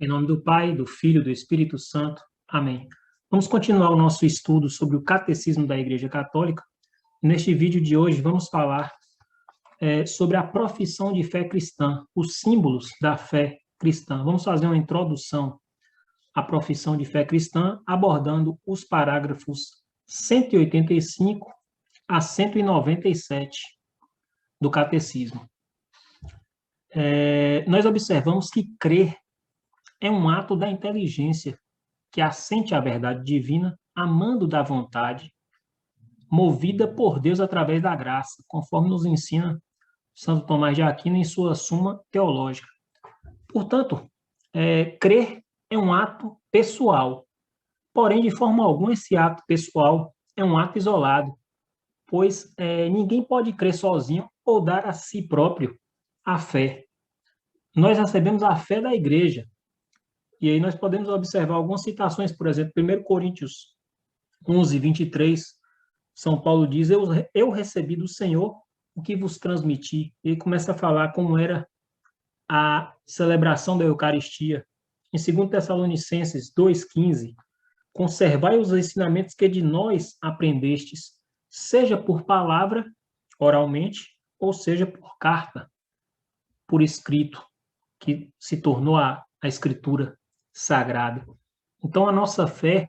Em nome do Pai, do Filho e do Espírito Santo. Amém. Vamos continuar o nosso estudo sobre o Catecismo da Igreja Católica. Neste vídeo de hoje, vamos falar sobre a profissão de fé cristã, os símbolos da fé cristã. Vamos fazer uma introdução à profissão de fé cristã, abordando os parágrafos 185 a 197 do Catecismo. Nós observamos que crer é um ato da inteligência que assente à verdade divina, amando da vontade, movida por Deus através da graça, conforme nos ensina Santo Tomás de Aquino em sua Suma Teológica. Portanto, crer é um ato pessoal, porém, de forma alguma, esse ato pessoal é um ato isolado, pois ninguém pode crer sozinho ou dar a si próprio a fé. Nós recebemos a fé da Igreja, e aí nós podemos observar algumas citações, por exemplo, 1 Coríntios 11, 23, São Paulo diz, eu recebi do Senhor o que vos transmiti. Ele começa a falar como era a celebração da Eucaristia. Em 2 Tessalonicenses 2,15, conservai os ensinamentos que de nós aprendestes, seja por palavra, oralmente, ou seja por carta, por escrito, que se tornou a Escritura sagrada. Então, a nossa fé,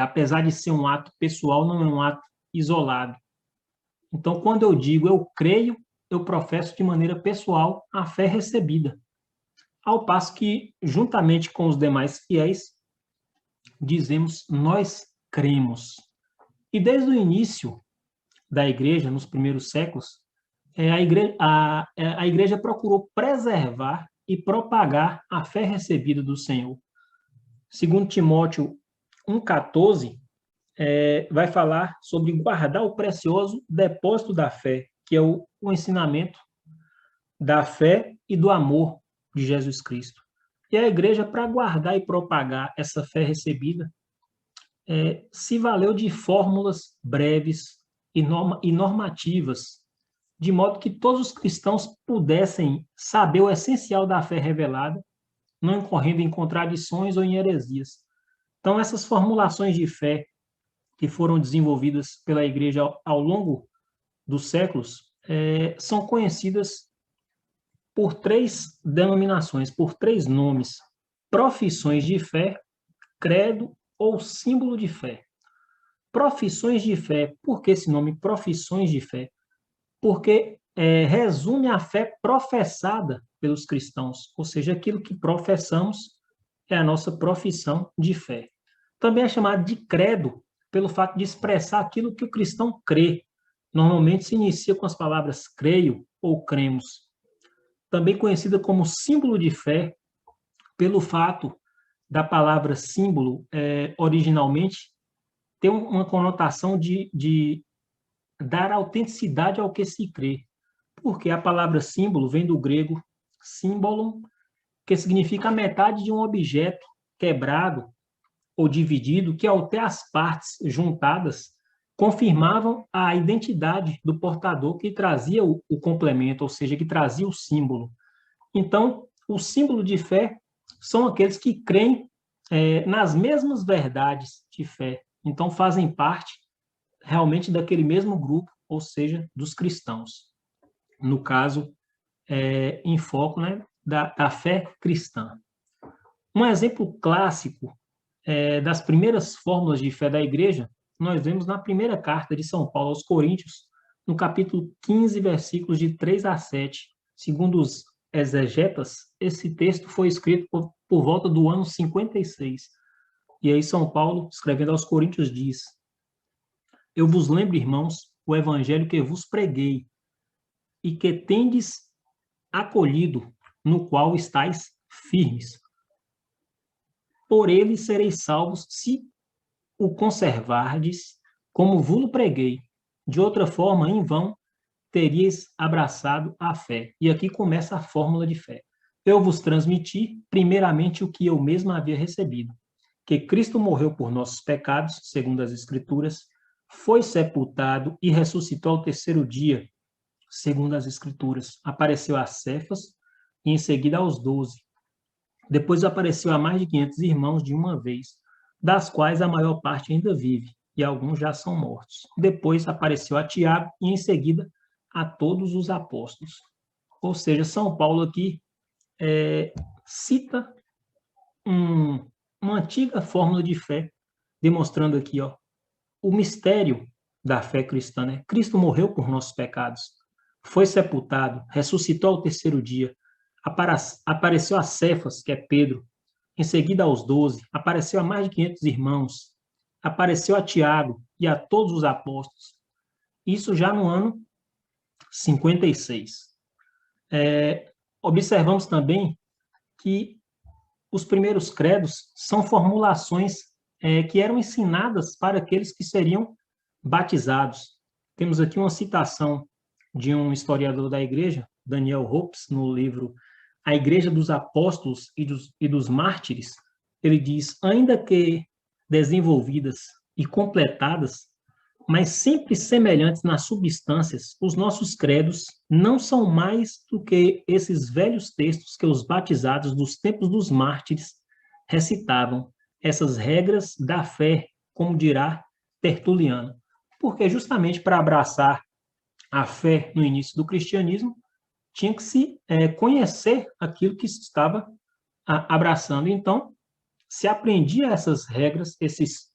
apesar de ser um ato pessoal, não é um ato isolado. Então, quando eu digo eu creio, eu professo de maneira pessoal a fé recebida. Ao passo que, juntamente com os demais fiéis, dizemos nós cremos. E desde o início da Igreja, nos primeiros séculos, a Igreja procurou preservar e propagar a fé recebida do Senhor. Segundo Timóteo 1,14, vai falar sobre guardar o precioso depósito da fé, que é o ensinamento da fé e do amor de Jesus Cristo. E a Igreja, para guardar e propagar essa fé recebida, se valeu de fórmulas breves e normativas, de modo que todos os cristãos pudessem saber o essencial da fé revelada, não incorrendo em contradições ou em heresias. Então, essas formulações de fé que foram desenvolvidas pela Igreja ao longo dos séculos são conhecidas por três denominações, por três nomes: profissões de fé, credo ou símbolo de fé. Profissões de fé, por que esse nome profissões de fé? Porque resume a fé professada pelos cristãos, ou seja, aquilo que professamos é a nossa profissão de fé. Também é chamado de credo, pelo fato de expressar aquilo que o cristão crê. Normalmente se inicia com as palavras creio ou cremos. Também conhecida como símbolo de fé, pelo fato da palavra símbolo originalmente ter uma conotação de dar autenticidade ao que se crê. Porque a palavra símbolo vem do grego símbolon, que significa a metade de um objeto quebrado ou dividido, que ao ter as partes juntadas, confirmavam a identidade do portador que trazia o complemento, ou seja, que trazia o símbolo. Então, o símbolo de fé são aqueles que creem nas mesmas verdades de fé. Então, fazem parte realmente daquele mesmo grupo, ou seja, dos cristãos. No caso, em foco, né, da fé cristã. Um exemplo clássico das primeiras fórmulas de fé da Igreja, nós vemos na primeira carta de São Paulo aos Coríntios, no capítulo 15, versículos de 3 a 7. Segundo os exegetas, esse texto foi escrito por volta do ano 56. E aí São Paulo, escrevendo aos Coríntios, diz: eu vos lembro, irmãos, o evangelho que vos preguei, e que tendes acolhido, no qual estáis firmes. Por ele sereis salvos, se o conservardes, como vos preguei. De outra forma, em vão, teríeis abraçado a fé. E aqui começa a fórmula de fé. Eu vos transmiti, primeiramente, o que eu mesmo havia recebido, que Cristo morreu por nossos pecados, segundo as Escrituras, foi sepultado e ressuscitou ao terceiro dia, segundo as Escrituras. Apareceu a Cefas e em seguida aos 12. Depois apareceu a mais de 500 irmãos de uma vez, das quais a maior parte ainda vive, e alguns já são mortos. Depois apareceu a Tiago e, em seguida, a todos os apóstolos. Ou seja, São Paulo aqui cita uma antiga fórmula de fé, demonstrando aqui o mistério da fé cristã. Né? Cristo morreu por nossos pecados, foi sepultado, ressuscitou ao terceiro dia, apareceu a Cefas, que é Pedro, em seguida aos 12, apareceu a mais de 500 irmãos, apareceu a Tiago e a todos os apóstolos. Isso já no ano 56. Observamos também que os primeiros credos são formulações que eram ensinadas para aqueles que seriam batizados. Temos aqui uma citação de um historiador da igreja, Daniel Hopes, no livro A Igreja dos Apóstolos e dos Mártires. Ele diz: ainda que desenvolvidas e completadas, mas sempre semelhantes nas substâncias, os nossos credos não são mais do que esses velhos textos que os batizados dos tempos dos mártires recitavam, essas regras da fé, como dirá Tertuliano. Porque justamente para abraçar a fé no início do cristianismo, tinha que se conhecer aquilo que se estava abraçando. Então, se aprendia essas regras, esses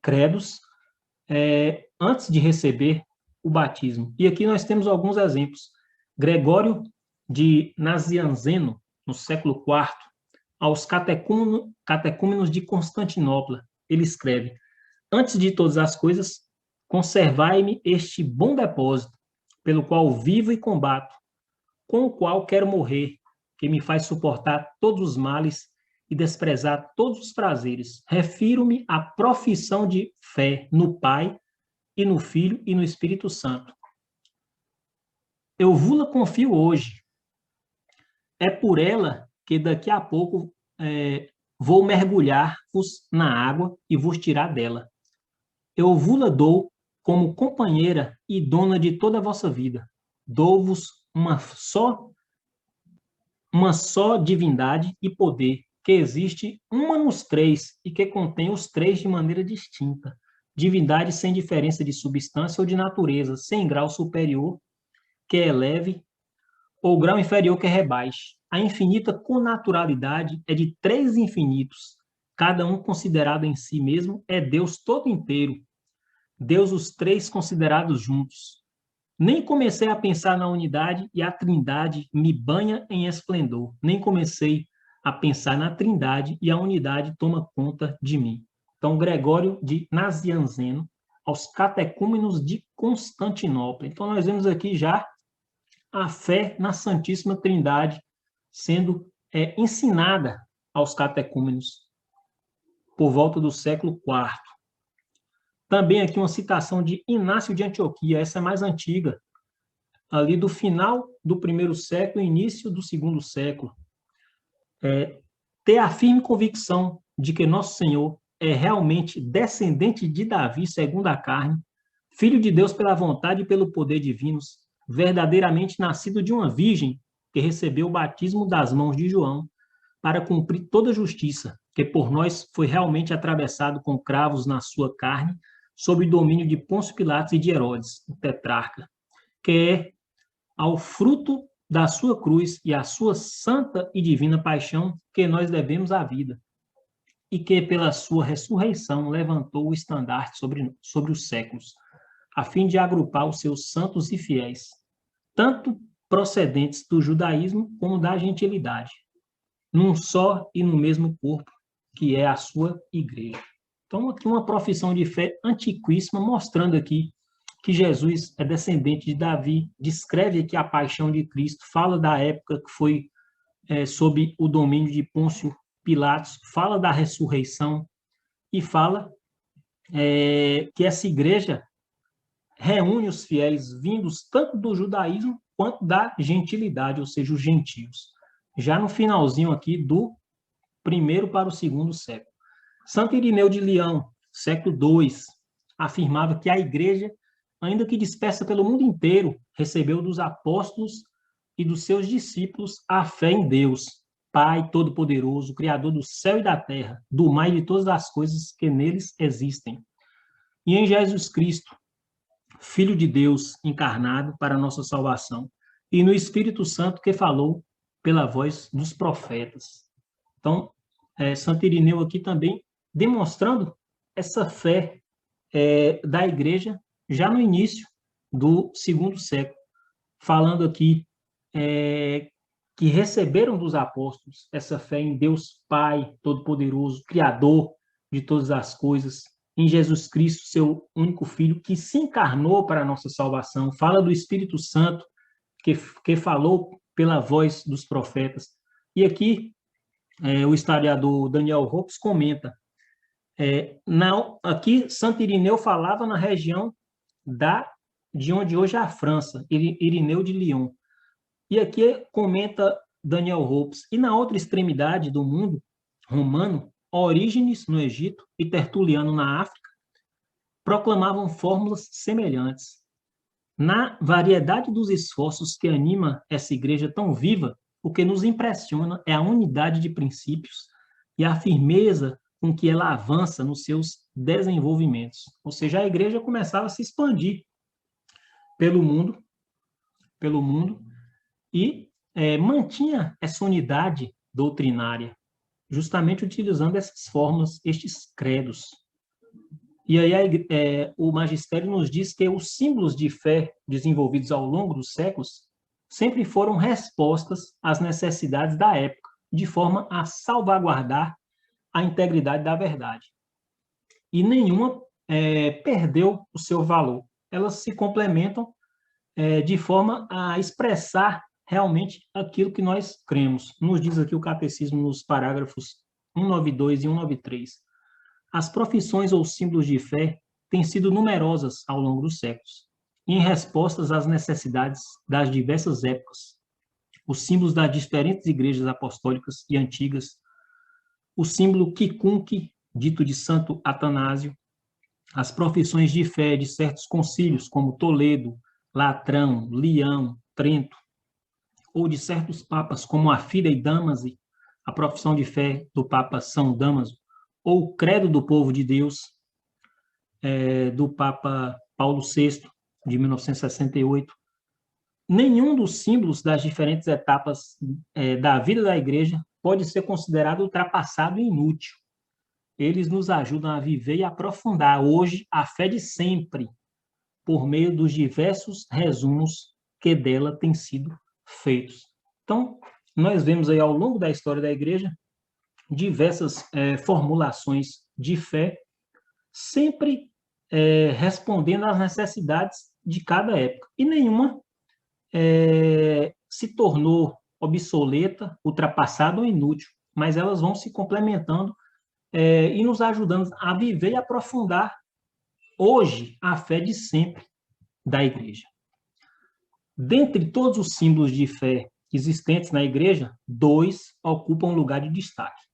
credos, antes de receber o batismo. E aqui nós temos alguns exemplos. Gregório de Nazianzeno, no século IV, aos catecúmenos de Constantinopla, ele escreve: antes de todas as coisas, conservai-me este bom depósito, pelo qual vivo e combato, com o qual quero morrer, que me faz suportar todos os males e desprezar todos os prazeres. Refiro-me à profissão de fé no Pai, e no Filho e no Espírito Santo. Eu vula confio hoje. É por ela que daqui a pouco vou mergulhar-vos na água e vos tirar dela. Eu vula dou como companheira e dona de toda a vossa vida. Dou-vos uma só divindade e poder, que existe uma nos três e que contém os três de maneira distinta. Divindade sem diferença de substância ou de natureza, sem grau superior que eleve ou grau inferior que rebaixe. A infinita connaturalidade é de três infinitos, cada um considerado em si mesmo é Deus todo inteiro, Deus os três considerados juntos. Nem comecei a pensar na unidade e a trindade me banha em esplendor. Nem comecei a pensar na trindade e a unidade toma conta de mim. Então, Gregório de Nazianzeno, aos catecúmenos de Constantinopla. Então, nós vemos aqui já a fé na Santíssima Trindade sendo ensinada aos catecúmenos por volta do século IV. Também aqui uma citação de Inácio de Antioquia, essa é mais antiga, ali do final do primeiro século, início do segundo século. Ter a firme convicção de que Nosso Senhor é realmente descendente de Davi, segundo a carne, filho de Deus pela vontade e pelo poder divinos, verdadeiramente nascido de uma virgem que recebeu o batismo das mãos de João, para cumprir toda a justiça, que por nós foi realmente atravessado com cravos na sua carne, sob o domínio de Pôncio Pilatos e de Herodes, o tetrarca, que é ao fruto da sua cruz e à sua santa e divina paixão que nós devemos a vida, e que pela sua ressurreição levantou o estandarte sobre os séculos, a fim de agrupar os seus santos e fiéis, tanto procedentes do judaísmo como da gentilidade, num só e no mesmo corpo, que é a sua igreja. Então, aqui uma profissão de fé antiquíssima, mostrando aqui que Jesus é descendente de Davi, descreve aqui a paixão de Cristo, fala da época que foi sob o domínio de Pôncio Pilatos, fala da ressurreição e fala que essa igreja reúne os fiéis vindos tanto do judaísmo quanto da gentilidade, ou seja, os gentios. Já no finalzinho aqui do primeiro para o segundo século. Santo Irineu de Leão, século II, afirmava que a igreja, ainda que dispersa pelo mundo inteiro, recebeu dos apóstolos e dos seus discípulos a fé em Deus. Pai Todo-Poderoso, Criador do céu e da terra, do mar e de todas as coisas que neles existem. E em Jesus Cristo, Filho de Deus encarnado para a nossa salvação, e no Espírito Santo que falou pela voz dos profetas. Então, Santo Irineu aqui também demonstrando essa fé da igreja já no início do segundo século, falando aqui que receberam dos apóstolos essa fé em Deus Pai Todo-Poderoso, Criador de todas as coisas, em Jesus Cristo, seu único Filho, que se encarnou para a nossa salvação. Fala do Espírito Santo, que falou pela voz dos profetas. E aqui, o historiador Daniel Hopes comenta, aqui Santo Irineu falava na região de onde hoje é a França, Irineu de Lyon. E aqui comenta Daniel Hopes, e na outra extremidade do mundo romano, Orígenes no Egito e Tertuliano na África, proclamavam fórmulas semelhantes. Na variedade dos esforços que anima essa igreja tão viva, o que nos impressiona é a unidade de princípios e a firmeza com que ela avança nos seus desenvolvimentos. Ou seja, a igreja começava a se expandir pelo mundo e mantinha essa unidade doutrinária, justamente utilizando essas formas, estes credos. E aí o magistério nos diz que os símbolos de fé desenvolvidos ao longo dos séculos sempre foram respostas às necessidades da época, de forma a salvaguardar a integridade da verdade. E nenhuma perdeu o seu valor. Elas se complementam de forma a expressar realmente aquilo que nós cremos. Nos diz aqui o catecismo nos parágrafos 192 e 193. As profissões ou símbolos de fé têm sido numerosas ao longo dos séculos, em respostas às necessidades das diversas épocas. Os símbolos das diferentes igrejas apostólicas e antigas, o símbolo quicunque, dito de Santo Atanásio, as profissões de fé de certos concílios, como Toledo, Latrão, Leão, Trento, ou de certos papas, como a Fideis Damasi, a profissão de fé do Papa São Damaso, ou o Credo do Povo de Deus, do Papa Paulo VI, de 1968. Nenhum dos símbolos das diferentes etapas da vida da igreja pode ser considerado ultrapassado e inútil. Eles nos ajudam a viver e aprofundar hoje a fé de sempre, por meio dos diversos resumos que dela têm sido feitos. Então, nós vemos aí ao longo da história da igreja diversas formulações de fé, sempre respondendo às necessidades de cada época. E nenhuma se tornou obsoleta, ultrapassada ou inútil, mas elas vão se complementando e nos ajudando a viver e aprofundar hoje a fé de sempre da igreja. Dentre todos os símbolos de fé existentes na igreja, 2 ocupam um lugar de destaque.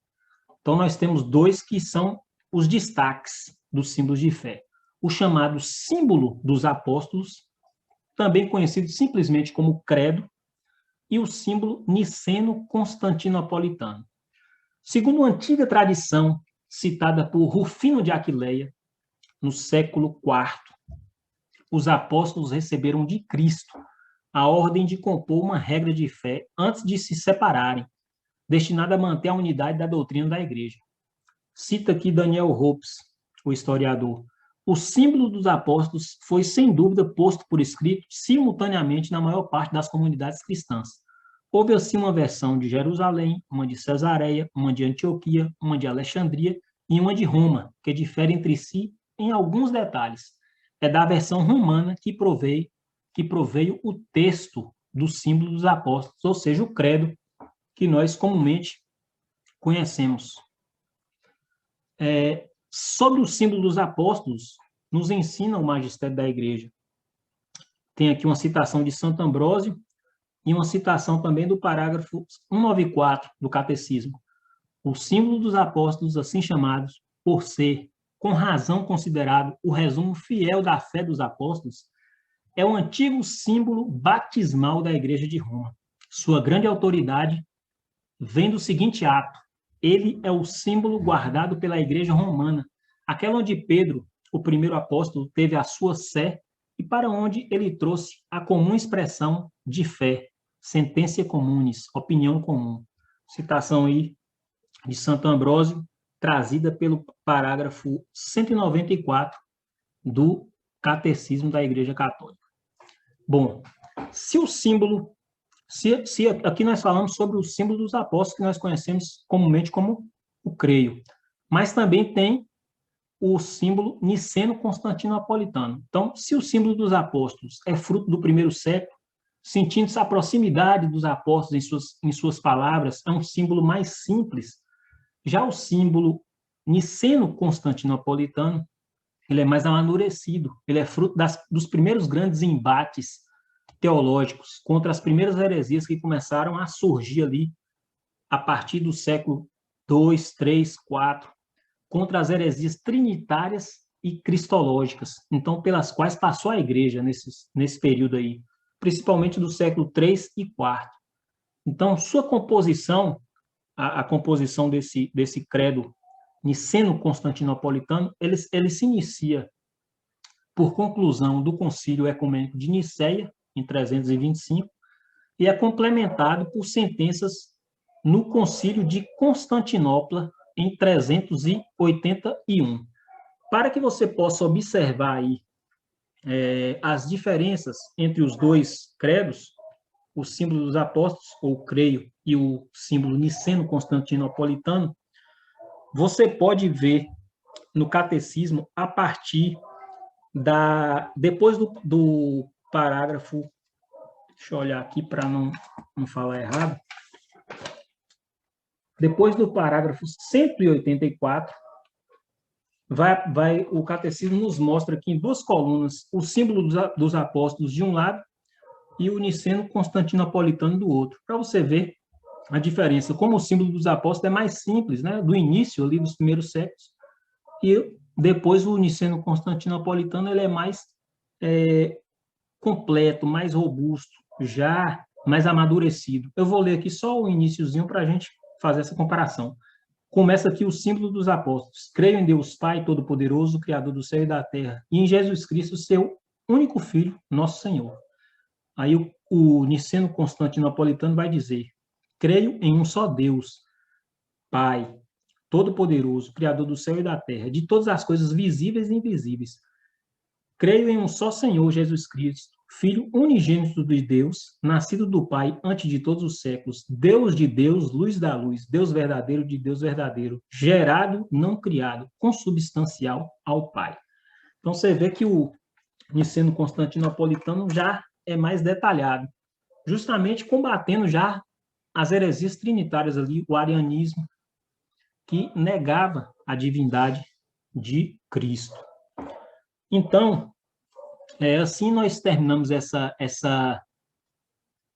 Então, nós temos 2 que são os destaques dos símbolos de fé. O chamado símbolo dos apóstolos, também conhecido simplesmente como credo, e o símbolo niceno-constantinopolitano. Segundo uma antiga tradição citada por Rufino de Aquileia, no século IV, os apóstolos receberam de Cristo a ordem de compor uma regra de fé antes de se separarem, destinada a manter a unidade da doutrina da igreja. Cita aqui Daniel Hopes, o historiador. O símbolo dos apóstolos foi, sem dúvida, posto por escrito simultaneamente na maior parte das comunidades cristãs. Houve, assim, uma versão de Jerusalém, uma de Cesareia, uma de Antioquia, uma de Alexandria e uma de Roma, que diferem entre si em alguns detalhes. É da versão romana que proveio o texto do símbolo dos apóstolos, ou seja, o credo que nós comumente conhecemos. Sobre o símbolo dos apóstolos, nos ensina o magistério da igreja. Tem aqui uma citação de Santo Ambrósio e uma citação também do parágrafo 194 do Catecismo. O símbolo dos apóstolos, assim chamados, por ser, com razão, considerado o resumo fiel da fé dos apóstolos, é o antigo símbolo batismal da Igreja de Roma. Sua grande autoridade vem do seguinte ato: ele é o símbolo guardado pela Igreja Romana, aquela onde Pedro, o primeiro apóstolo, teve a sua sé e para onde ele trouxe a comum expressão de fé, sententia communis, opinião comum. Citação aí de Santo Ambrósio, trazida pelo parágrafo 194 do Catecismo da Igreja Católica. Bom, se o símbolo, se aqui nós falamos sobre o símbolo dos apóstolos, que nós conhecemos comumente como o creio, mas também tem o símbolo niceno-constantinopolitano. Então, se o símbolo dos apóstolos é fruto do primeiro século, sentindo-se a proximidade dos apóstolos em suas palavras, é um símbolo mais simples. Já o símbolo niceno-constantinopolitano, ele é mais amadurecido, ele é fruto dos primeiros grandes embates teológicos contra as primeiras heresias que começaram a surgir ali a partir do século II, III, IV, contra as heresias trinitárias e cristológicas, então pelas quais passou a Igreja nesse período aí, principalmente do século III e IV. Então, sua composição, a composição desse credo niceno-constantinopolitano, ele se inicia por conclusão do Concílio Ecumênico de Nicéia, em 325, e é complementado por sentenças no Concílio de Constantinopla, em 381. Para que você possa observar aí as diferenças entre os dois credos, o símbolo dos apóstolos, ou creio, e o símbolo niceno-constantinopolitano, você pode ver no catecismo a partir depois do parágrafo, deixa eu olhar aqui para não falar errado, depois do parágrafo 184, o catecismo nos mostra aqui em duas colunas o símbolo dos apóstolos de um lado e o niceno-constantinopolitano do outro, para você ver a diferença, como o símbolo dos apóstolos é mais simples, né, do início ali dos primeiros séculos, e depois o niceno-constantinopolitano ele é mais completo, mais robusto, já mais amadurecido. Eu vou ler aqui só o iniciozinho para a gente fazer essa comparação. Começa aqui o símbolo dos apóstolos. Creio em Deus Pai Todo-Poderoso, Criador do céu e da terra, e em Jesus Cristo, seu único Filho, nosso Senhor. Aí o niceno-constantinopolitano vai dizer: creio em um só Deus, Pai Todo-Poderoso, Criador do céu e da terra, de todas as coisas visíveis e invisíveis. Creio em um só Senhor, Jesus Cristo, Filho unigênito de Deus, nascido do Pai antes de todos os séculos, Deus de Deus, luz da luz, Deus verdadeiro de Deus verdadeiro, gerado, não criado, consubstancial ao Pai. Então, você vê que o niceno-constantinopolitano já é mais detalhado, justamente combatendo já as heresias trinitárias ali, o arianismo, que negava a divindade de Cristo. Então, assim nós terminamos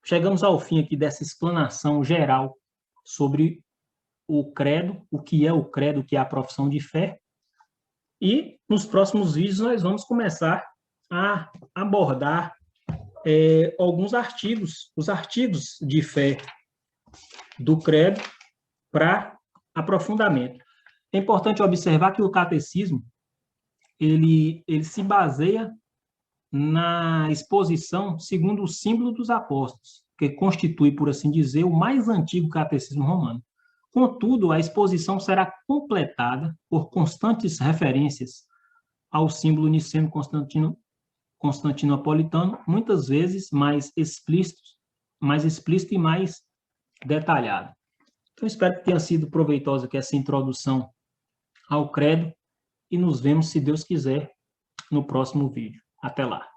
chegamos ao fim aqui dessa explanação geral sobre o credo, o que é o credo, o que é a profissão de fé. E nos próximos vídeos nós vamos começar a abordar alguns artigos, os artigos de fé do credo para aprofundamento. É importante observar que o catecismo ele se baseia na exposição segundo o símbolo dos apóstolos, que constitui, por assim dizer, o mais antigo catecismo romano. Contudo, a exposição será completada por constantes referências ao símbolo niceno-constantinopolitano, muitas vezes mais explícito e mais detalhado. Então, espero que tenha sido proveitosa aqui essa introdução ao credo e nos vemos, se Deus quiser, no próximo vídeo. Até lá.